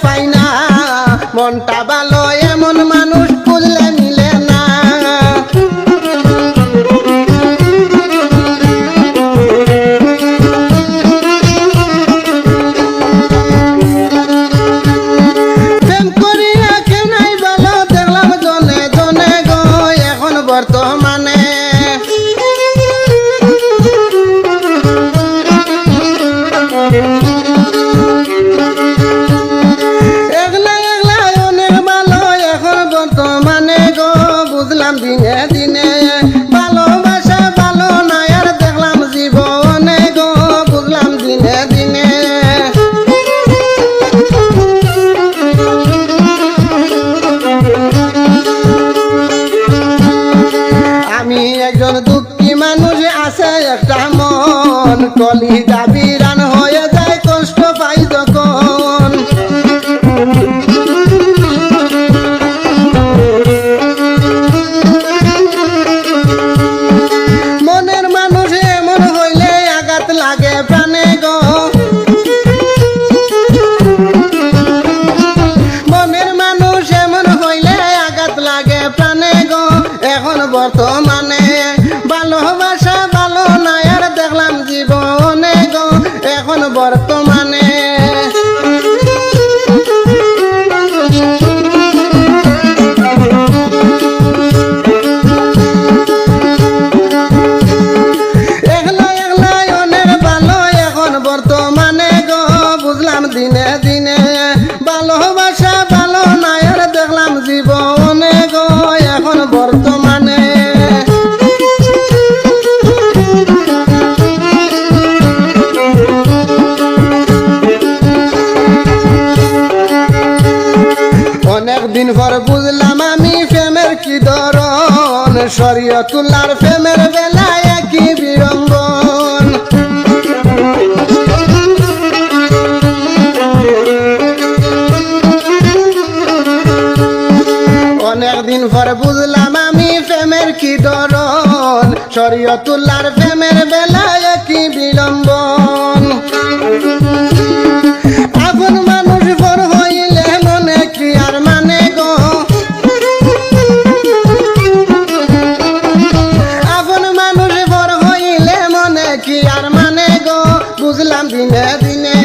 পাই না মনটা ভালো এমন মানুষ খুঁজলে মিলে না প্রেম করিয়া কেউ নাই ভালো দেখলাম জনে জনে গো এখন বর্তমানে বুঝলাম দিনে দিনে ভালোবাসা ভালো নাই আর দেখলাম জীবনে গো বুঝলাম দিনে দিনে আমি একজন দুঃখী মানুষ আছে একটা মন কলিজা বিরান হয়ে যায় কষ্ট পাই যখন মনের মানুষ এমন হইলে আঘাত লাগে প্রাণে গো মনের মানুষ এমন হইলে আঘাত লাগে প্রাণে গো এখন বর্তমানে ভালোবাসা ভালো নাই আর দেখলাম জীবনে গো এখন বর্তমানে দিনে দিনে ভালোবাসা ভালো নাই আর দেখলাম জীবনে গো এখন বর্তমানে অনেক দিন পর বুঝলাম আমি প্রেমের কি ধরন শরীয়তুল্লাহর প্রেমের বেলায় কি বিড়ম্বন অনেকদিন পর বুঝলাম আমি প্রেমের কি ধরন শরীয়তুল্লাহর প্রেমের বেলায় কি বিলম্বন আপন মানুষ পর হইলে মনে কি আর মানে গো আপন মানুষ পর হইলে মনে কি আর মানে গো বুঝলাম দিনে দিনে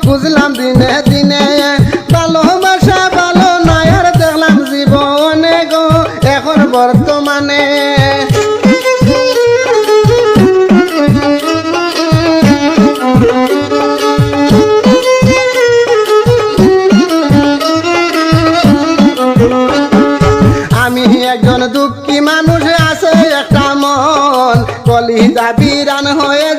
বুঝলাম দিনে দিনে ভালোবাসা ভালো নাই আর দেখলাম জীবনে গো এখন বর্তমানে আমি একজন দুঃখী মানুষ আছে একটা মন কলিজা বিরান হয়ে